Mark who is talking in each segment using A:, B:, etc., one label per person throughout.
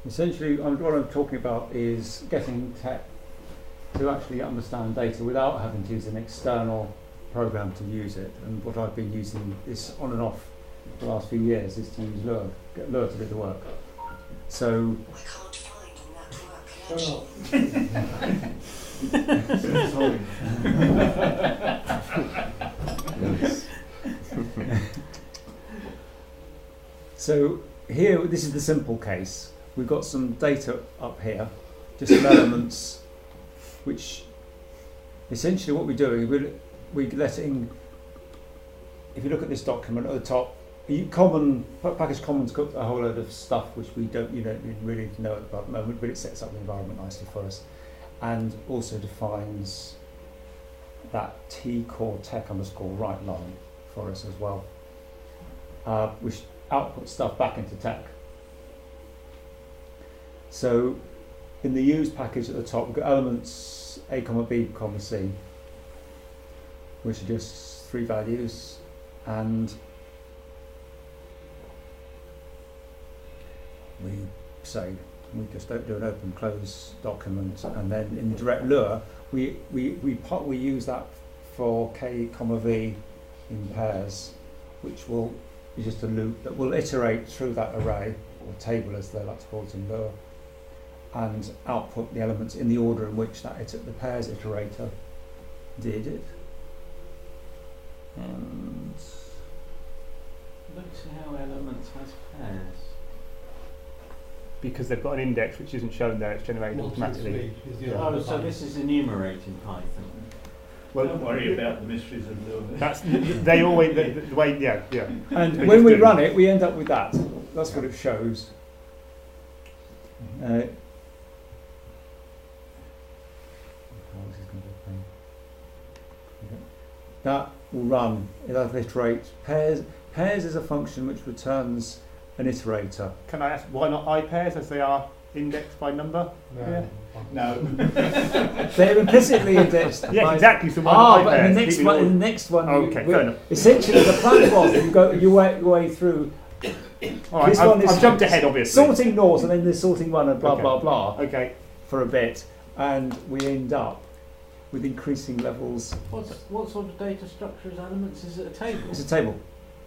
A: Essentially, what I'm talking about is getting tech to actually understand data without having to use an external program to use it. And what I've been using is on and off for the last few years is to use Lure, get Lure to do the work. So.
B: I can't find a network
A: So here, this is the simple case. We've got some data up here, just some elements, which essentially what we're doing, we're letting, if you look at this document at the top, package commons got a whole load of stuff which you don't really know about at the moment, but it sets up the environment nicely for us, and also defines that T core tech underscore write line for us as well, which outputs stuff back into tech. So in the use package at the top, we've got elements A, B, C, which are just 3 values, and we just don't do an open close document, and then in the direct Lure we use that for K, V in pairs, which will be just a loop that will iterate through that array, or table as they like to call it in Lure, and output the elements in the order in which the pairs iterator did it. And
C: let's see how elements has pairs.
D: Because they've got an index which isn't shown there, it's generated automatically.
C: Oh, so this is enumerating Python.
E: Well, don't worry about the mysteries of Lure.
D: That's they always the way, yeah.
A: And when we run it, we end up with that. That's what it shows. That will run. It'll iterate pairs. Pairs is a function which returns an iterator.
D: Can I ask why not I-pairs, as they are indexed by number?
E: No.
A: They're implicitly indexed.
D: Yes, exactly. So why not
A: but in
D: I-pairs?
A: the next one,
D: okay, fair enough.
A: Essentially, the plan was that you go your way through.
D: All right, I've jumped ahead, obviously.
A: Sorting north, and then there's sorting one, and blah blah blah.
D: Okay.
A: For a bit, and we end up with increasing levels.
C: What sort of data structure is elements? Is it a table?
A: It's a table.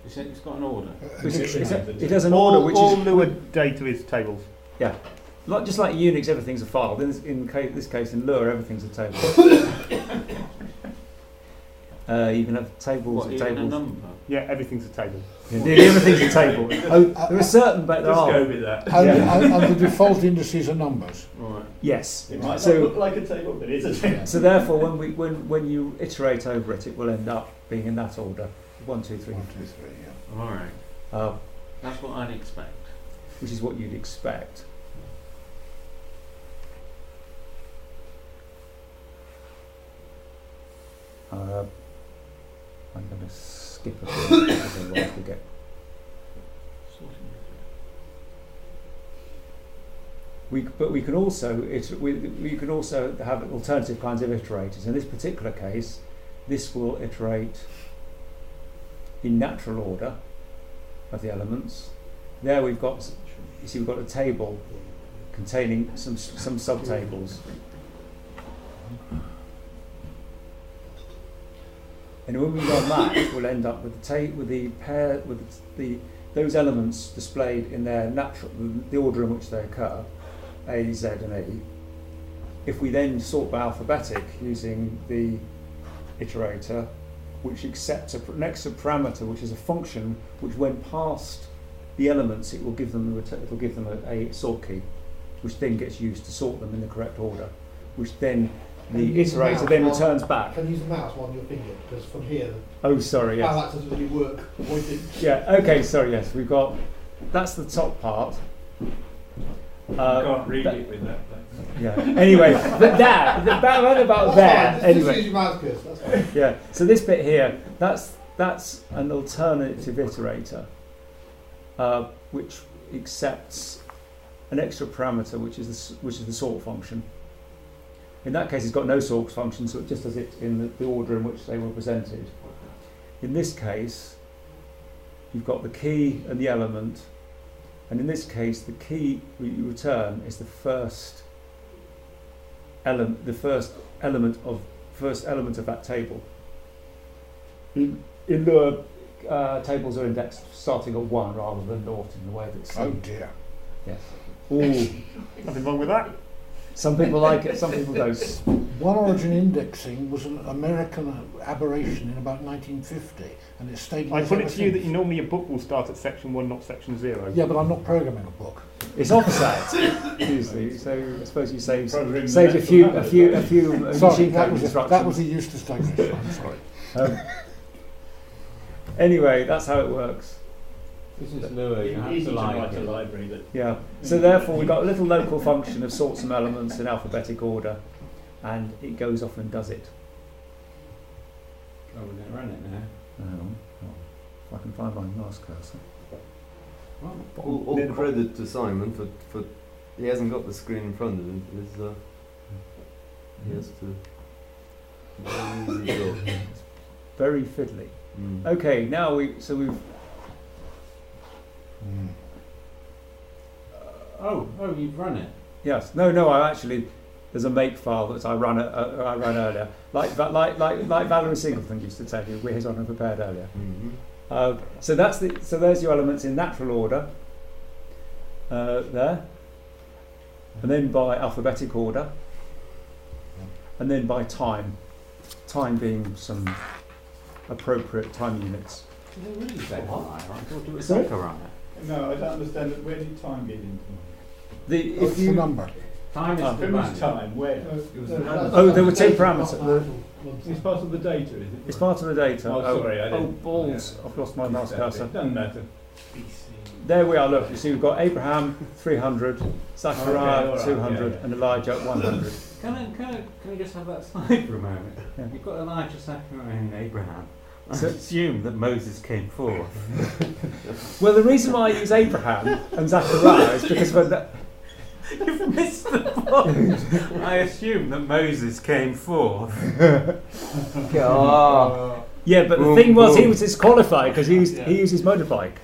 C: It's got an order.
A: It has an order which
D: all Lure data is tables.
A: Yeah. Just like Unix, everything's a file. In this case, in Lure, everything's a table. You can have tables and tables.
C: A number?
D: Yeah, everything's a table.
A: Yeah, everything's a table. There are certain, but there are.
E: Let's go with that.
F: And the default indices are numbers.
C: Right.
A: Yes.
E: It might not look like a table, but it's a table.
A: So therefore, when you iterate over it, it will end up being in that order: 1, 2, 3.
F: 1, 2, 3. Yeah.
C: All right. That's what I'd expect.
A: Which is what you'd expect. I'm going to skip a bit because otherwise we get. We can also have alternative kinds of iterators. In this particular case, this will iterate in natural order of the elements. There we've got, you see, we've got a table containing some subtables. And when we run that, we'll end up with those elements displayed in their natural, the order in which they occur, A, Z, and E. If we then sort by alphabetic using the iterator, which accepts an extra parameter, which is a function which, when passed the elements, it will give them a sort key, which then gets used to sort them in the correct order, which then the iterator then returns back.
G: Can you use the mouse on your finger? Because from here,
A: oh, sorry, yes.
G: That doesn't really work.
A: Yeah, okay, sorry, yes. We've got, that's the top part.
E: You can't read it with that.
A: Yeah, anyway, but right about there. Anyway.
G: Just use your mouse cursor, that's fine.
A: Yeah, so this bit here, that's an alternative iterator, which accepts an extra parameter, which is the sort function. In that case, it's got no sort function, so it just does it in the order in which they were presented. In this case, you've got the key and the element, And in this case, the key you return is the first element of that table. In Lua, tables are indexed starting at 1 rather than 0 in the way that's.
F: Oh dear.
A: Yes. Ooh.
D: Nothing wrong with that.
A: Some people like it, some people don't.
F: One origin indexing was an American aberration in about 1950, and it stayed.
D: I
F: with
D: put
F: us
D: it to you
F: ever
D: that normally a book will start at section 1, not section 0.
F: Yeah, but I'm not programming a book.
A: It's offset usually, so I suppose you save
E: Programming
A: a
E: the
A: few
E: next
F: Sorry,
A: machine
F: that
A: code
F: was
A: instructions.
F: a useless digression. I'm sorry.
A: Anyway, that's how it works.
C: This is Lua, you have
E: Easy
C: to
E: to
C: like
E: write a
C: it.
E: library that
A: Yeah. So therefore, we've got a little local function of sort some elements in alphabetic order, and it goes off and does it.
C: Oh, we're going to run it now.
A: Hang on. If I can find my mouse cursor.
B: All credit to Simon for he hasn't got the screen in front of him. He has to. Very easy job.
A: Very fiddly.
B: Mm.
A: Okay, now we've.
C: Oh, you've run it.
A: Yes. No. I actually. There's a make file that I ran earlier, like Valerie Singleton used to tell you. Here's one I prepared earlier.
B: Mm-hmm.
A: So there's your elements in natural order. There, and then by alphabetic order, and then by time. Time being some appropriate time units.
C: Did they really say Zachariah? I thought it was
A: Sorry?
C: Zachariah.
E: No, I don't understand that. Where did time get into?
F: It's the number.
C: Time is the
E: Who was
C: value.
E: time? Where?
A: Oh, there were two parameters.
E: It's part of the data, is it?
A: It's part of the data.
E: Oh, sorry, I
A: oh
E: didn't.
A: balls! I've lost my mouse cursor.
E: Doesn't matter.
A: There we are. Look, you see, we've got Abraham 300, Zachariah
E: Okay, all right,
A: 200,
E: yeah.
A: and Elijah 100.
C: Can I just have that slide for a moment?
A: Yeah.
C: You've got Elijah, Zachariah, and Abraham. I
A: So-
C: assume that Moses came forth.
A: Well, the reason why I use Abraham and Zachariah is because when
C: You've missed the point. I assume that Moses came forth.
A: yeah, but the thing was he was disqualified because he used his motorbike.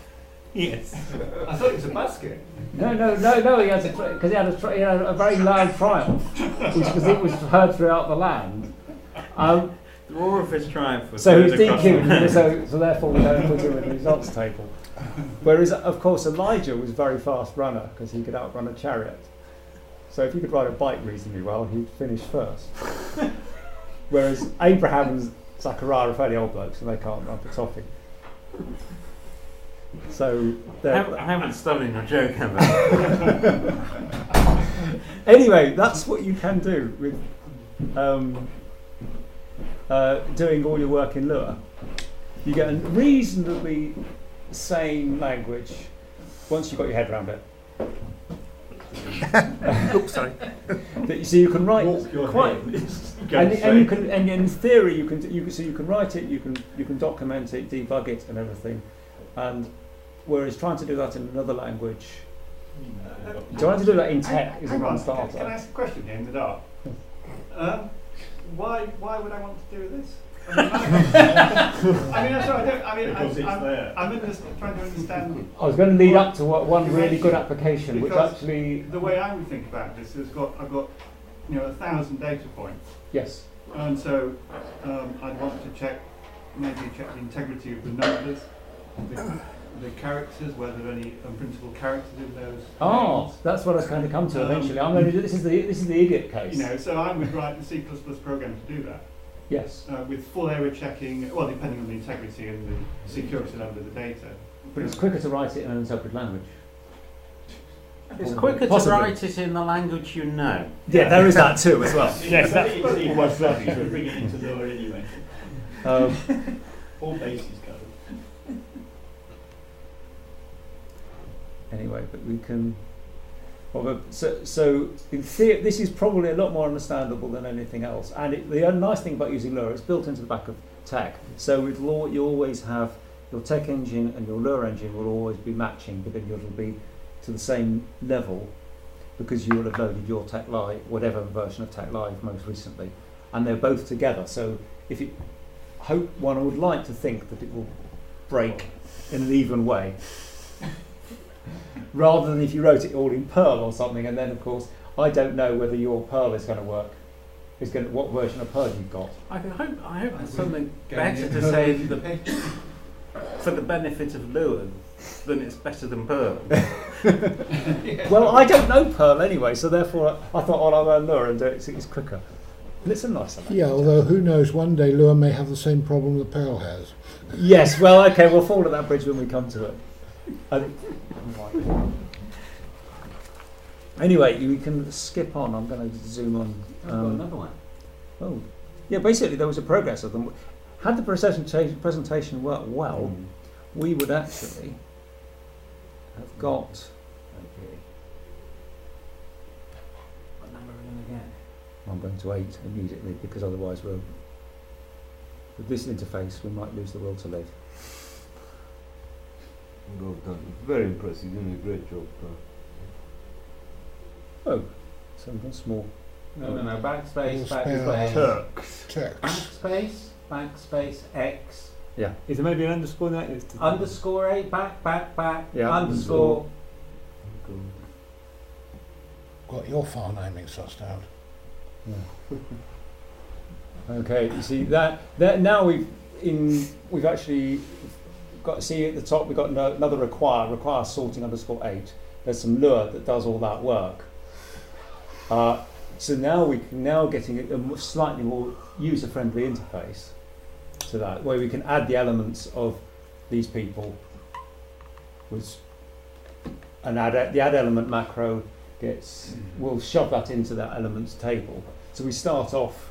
C: Yes.
E: I thought it was a basket.
A: No. He had because he had a very loud triumph, because it was heard throughout the land.
C: The roar of his triumph was
A: So he was
C: heard across the
A: DQ'd,
C: land.
A: so therefore we don't put him in the results table. Whereas, of course, Elijah was a very fast runner because he could outrun a chariot. So if he could ride a bike reasonably well, he'd finish first. Whereas Abraham and Zachariah are fairly old blokes and they can't run for toffee. So
C: I haven't stolen your joke, have I?
A: anyway, that's what you can do with doing all your work in Lua. You get a reasonably sane language once you've got your head around it.
D: Oops, sorry.
A: So you can write
E: Walk your
A: quite,
E: head.
A: and you can, and in theory you can write it, you can document it, debug it, and everything. And whereas trying to do that in another language, trying to do that in tech is a
E: Hang on,
A: non-starter.
E: can I ask a question here in the dark? Why would I want to do this? I mean, I'm sorry, Because it's there. I'm trying to understand
A: I was going to lead up to one really good application, which
E: Because
A: actually,
E: the way I would think about this is I've got 1,000 data points,
A: yes,
E: and so I'd want to check the integrity of the numbers, the characters, whether there are any unprintable characters in those.
A: oh, that's what I was going to come to eventually. I'm going to do this is the idiot case.
E: So I would write the C++ program to do that.
A: Yes,
E: With full error checking, well, depending on the integrity and the security level of the data.
A: but it's quicker to write it in an interpreted language.
C: It's quicker
A: Possibly.
C: to write it in the language you know.
A: Yeah, there is that too as well.
D: Yes, that's
E: Easy,
D: almost
E: you should bring it into Lua anyway. All bases covered.
A: Anyway, but we can. Well, so in theory, this is probably a lot more understandable than anything else. And the nice thing about using Lua, it's built into the back of tech. So with Lua, you always have your tech engine and your Lua engine will always be matching, but then it'll be to the same level because you will have loaded your Tech Live, whatever version of Tech Live most recently, and they're both together. So if it, one would like to think that it will break in an even way. rather than if you wrote it all in Perl or something, and then of course I don't know whether your Perl is going to work. What version of Perl you've got.
C: I hope there's something better to say for the benefit of Lewin than it's better than Perl.
A: Well, I don't know Perl anyway, so therefore I thought, I'll learn Lua and do it. It's quicker. And it's a nice language.
F: Yeah, although who knows, one day Lua may have the same problem that Perl has.
A: Yes, well, okay, we'll fall at that bridge when we come to it. Anyway, we can skip on. I'm going to zoom on.
C: I've got another one.
A: Oh, yeah. Basically, there was a progress of them. Had the presentation worked well, we would actually have got.
C: Okay. What number are we going to get?
A: I'm going to 8 immediately because otherwise we'll. With this interface, we might lose the will to live.
B: Well done. Very impressive. You're doing a great job.
A: Oh, something small.
C: No, backspace,
F: Spell.
C: backspace,
F: Text.
C: backspace, X,
D: Is there maybe an underscore in that?
C: underscore 8, back,
A: Yeah,
C: underscore.
F: Got your file naming sussed out.
A: Yeah. Okay, you see that now we've actually got, see at the top we've got another require sorting underscore 8. There's some Lua that does all that work. So now we can getting a slightly more user-friendly interface to that, where we can add the elements of these people, and the add element macro we'll shove that into that elements table. So we start off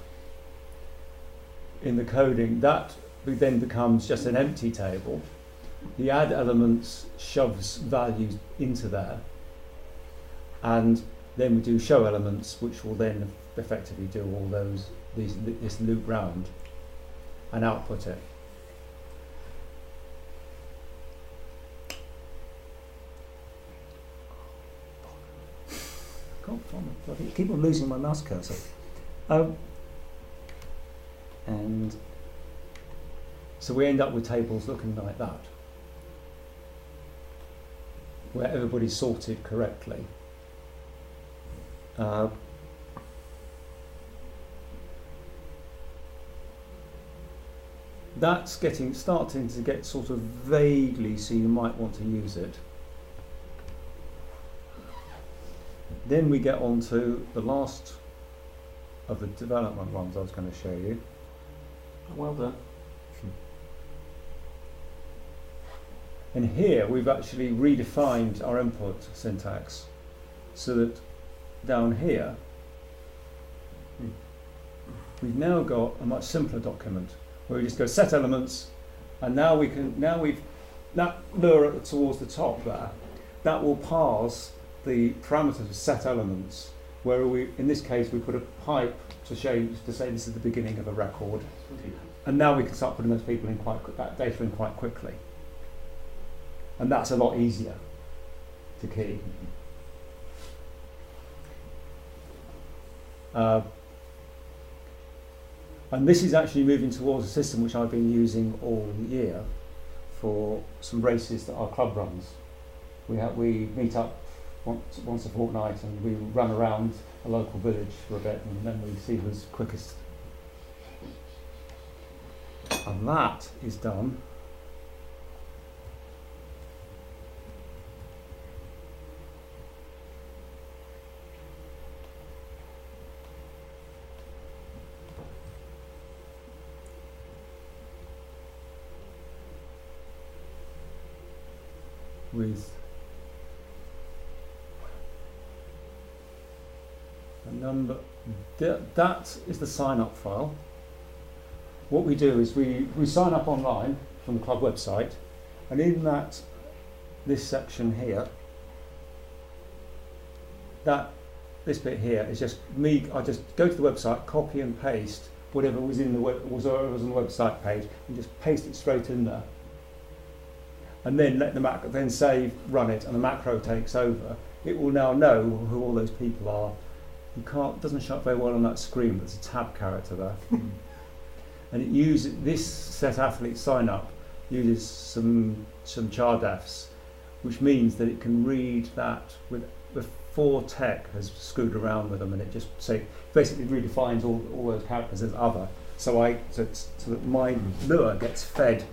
A: in the coding, that then becomes just an empty table. The add elements shoves values into there, and then we do show elements, which will then effectively do all this loop round and output it. God, I keep on losing my mouse cursor. And so we end up with tables looking like that, where everybody's sorted correctly. That's starting to get sort of vaguely, so you might want to use it. Then we get on to the last of the development ones I was going to show you.
C: Well done.
A: And here we've actually redefined our input syntax so that down here we've now got a much simpler document where we just go set elements, and now we've that Lua towards the top there, that will parse the parameters of set elements, where in this case we put a pipe to say this is the beginning of a record, and now we can start putting those people in that data in quite quickly, and that's a lot easier to key. And this is actually moving towards a system which I've been using all year for some races that our club runs. We meet up once a fortnight and we run around a local village for a bit, and then we see who's quickest. And that is done with a number. That is the sign-up file. What we do is we sign up online from the club website, and in this section here, this bit here is just me. I just go to the website, copy and paste whatever was on the website page, and just paste it straight in there. And then let the macro then save, run it, and the macro takes over. It will now know who all those people are. It doesn't show up very well on that screen, but there's a tab character there. And it uses this set athlete sign up uses some char defs, which means that it can read that before tech has screwed around with them, and it just basically redefines all those characters as other. So that my lure gets fed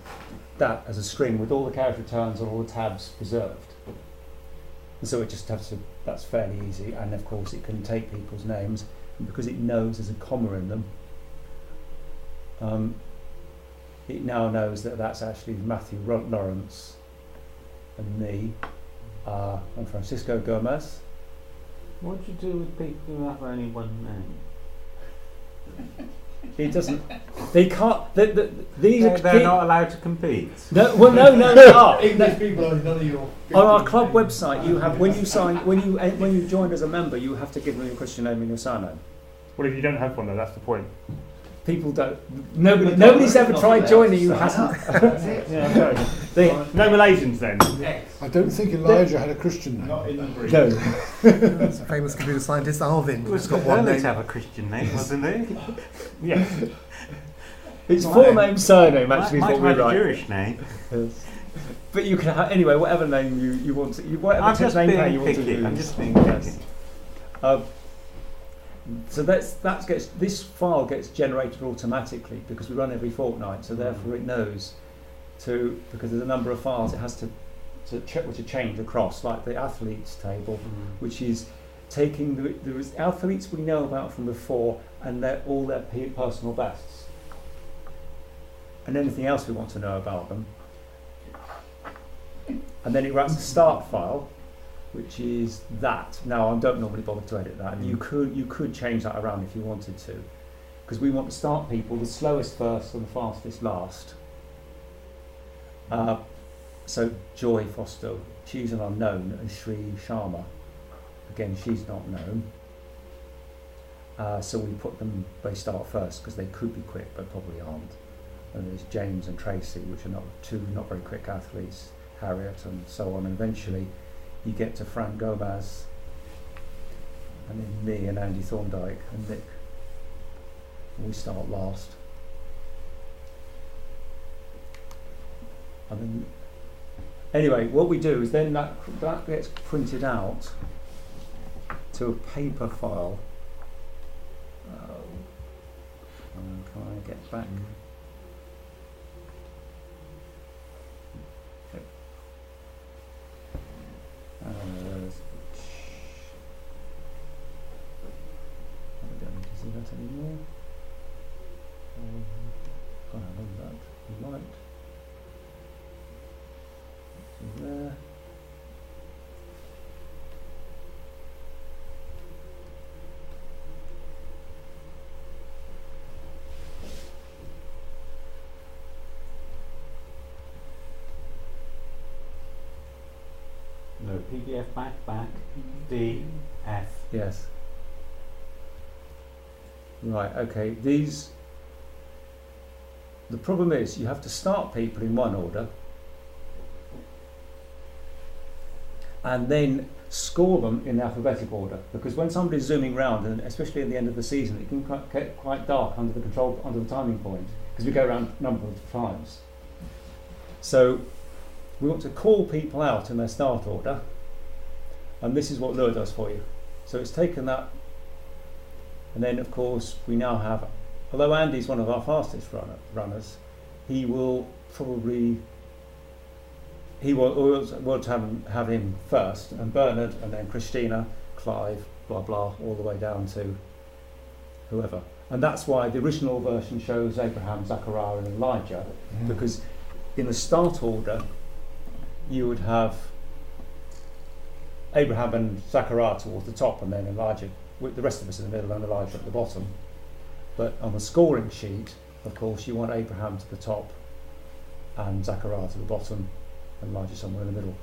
A: that as a string with all the character returns and all the tabs preserved. And so it just that's fairly easy, and of course it can take people's names, and because it knows there's a comma in them, it now knows that that's actually Matthew Lawrence and me. I'm Francisco Gomez.
C: What do you do with people who have only one name?
A: It doesn't. They can't. These
C: they're not allowed to compete.
A: No, well, no, they are.
G: English people are none of your.
A: On our club website, you have when you join as a member, you have to give them your Christian name and your surname.
D: Well, if you don't have one, though, that's the point.
A: People don't. Nobody's ever tried joining you. Hasn't.
D: Yeah, no Malaysians then.
F: I don't think Elijah had a Christian name.
G: Not in the breed.
A: No.
H: It's a famous computer scientist, Alvin.
C: It was
H: got one
C: early
H: name.
C: to have a Christian name, wasn't it?
D: Yeah.
A: It's full name, surname. Actually, is
C: might
A: what we
C: have a
A: write.
C: Jewish name.
A: Yes. But you can have anyway whatever name you want to. Whatever
C: I'm just
A: name
C: being
A: you want to
C: picky.
A: use.
C: I'm just being picky.
A: Yes. So this file gets generated automatically because we run every fortnight. So therefore it knows because there's a number of files it has to change across, like the athletes table, which is taking the athletes we know about from before and all their personal bests, and anything else we want to know about them. And then it writes a start file, which is that. Now, I don't normally bother to edit that. You could change that around if you wanted to, because we want to start people the slowest first and the fastest last. So Joy Foster, she's an unknown, and Sri Sharma, again, she's not known. So we put them, they start first because they could be quick but probably aren't. And there's James and Tracy, which are two not very quick athletes, Harriet and so on. And eventually you get to Frank Gomez, and then me and Andy Thorndike and Nick. And we start last. And then, anyway, what we do is then that gets printed out to a paper file. Can I get back? I don't need to see that anymore. I love that light. There.
C: No, PDF back, D, F.
A: Yes. Right, okay. The problem is you have to start people in one order and then score them in alphabetic order, because when somebody's zooming round, and especially at the end of the season, it can get quite dark under the timing point, because we go around a number of times. So we want to call people out in their start order, and this is what Lua does for you. So it's taken that, and then of course we now have, although Andy's one of our fastest runners, he will want to have him first, and Bernard, and then Christina, Clive, blah blah, all the way down to whoever. And that's why the original version shows Abraham, Zachariah and Elijah, because in the start order you would have Abraham and Zachariah towards the top, and then Elijah, with the rest of us in the middle, and Elijah at the bottom. But on the scoring sheet, of course, you want Abraham to the top and Zachariah to the bottom and Elijah somewhere in the middle.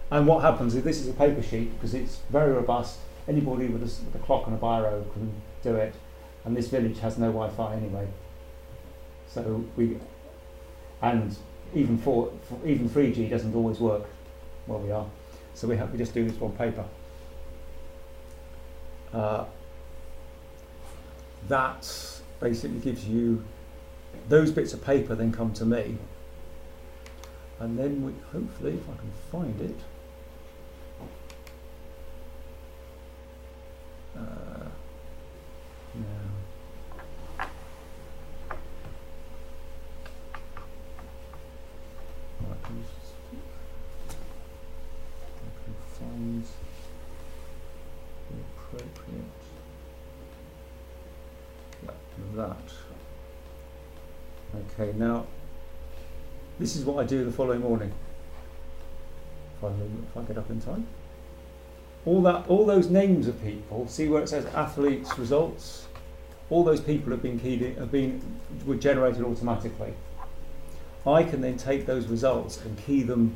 A: And what happens is, this is a paper sheet because it's very robust. Anybody with a clock and a biro can do it, and this village has no Wi-Fi anyway. So even 3G doesn't always work where we are. So we just do this on paper. That basically gives you those bits of paper. Then come to me, and then hopefully, if I can find it. appropriate. Yeah, that. Okay, now this is what I do the following morning. If I get up in time. All those names of people. See where it says athletes results. All those people were generated automatically. I can then take those results and key them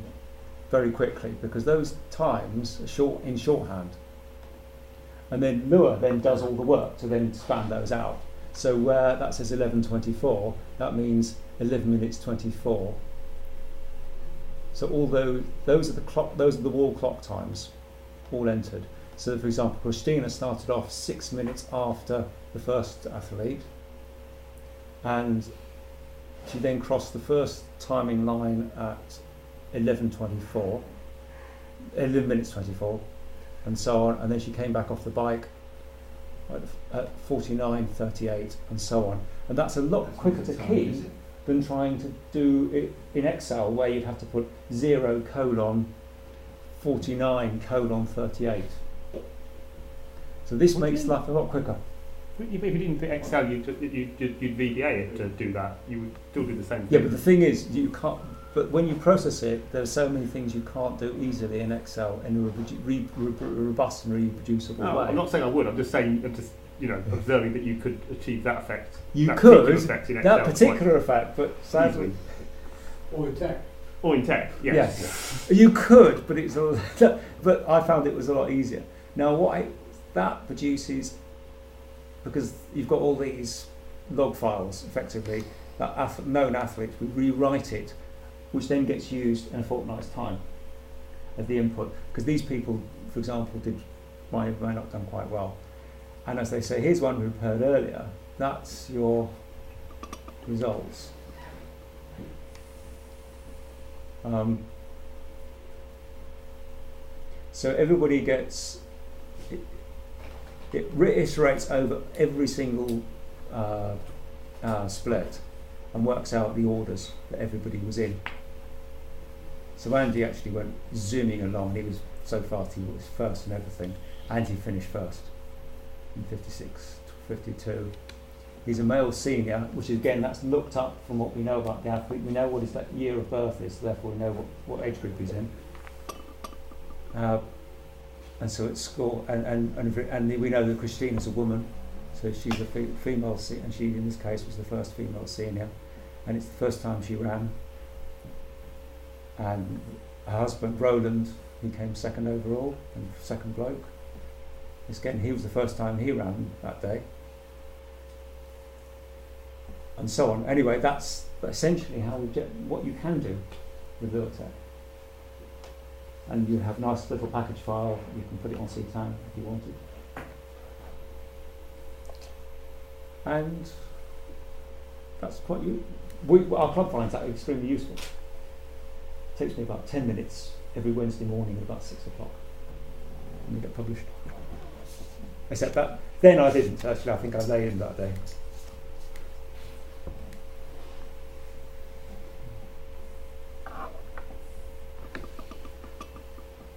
A: very quickly because those times are in shorthand. And then Lua then does all the work to then span those out. So where that says 11:24, that means 11 minutes 24. So all those are the wall clock times, all entered. So for example, Christina started off 6 minutes after the first athlete, and she then crossed the first timing line at 11:24, 11 minutes 24, and so on. And then she came back off the bike at 49:38, and so on. And that's a lot quicker to key than trying to do it in Excel, where you'd have to put 0:49:38. So this makes life a lot quicker.
D: If you didn't do Excel, you'd VBA it to do that. You would still do the same thing.
A: Yeah, but the thing is, you can't. But when you process it, there are so many things you can't do easily in Excel in a robust and reproducible way.
D: I'm not saying I would. I'm just saying, observing that you could achieve that effect.
A: You
D: that
A: could
D: particular effect in Excel
A: that particular effect, but sadly,
D: easily.
G: Or in tech.
D: Or in tech, yes.
A: Yes, you could, but it's but I found it was a lot easier. Now, that produces, because you've got all these log files, effectively, that known athletes, we rewrite it, which then gets used in a fortnight's time as the input. Because these people, for example, might have not done quite well. And as they say, here's one we heard earlier, that's your results. So everybody gets, it reiterates over every single split and works out the orders that everybody was in. So Andy actually went zooming along. He was so fast, he was first and everything, and he finished first in 56, 52. He's a male senior, which again, that's looked up from what we know about the athlete. We know what his year of birth is, therefore we know what age group he's in. And so it's score, and we know that Christina's a woman, so she's a female senior, and she in this case was the first female senior, and it's the first time she ran. And her husband Roland, he came second overall and second bloke. Again, he was the first time he ran that day, and so on. Anyway, that's essentially how what you can do with LaTeX. And you have a nice little package file. You can put it on CTAN if you wanted. And that's quite our club finds that extremely useful. It takes me about 10 minutes every Wednesday morning at about 6 o'clock when we get published. Except that then I didn't actually. I think I lay in that day.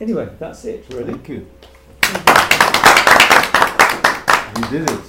A: Anyway, that's it really.
B: Thank you. You did it.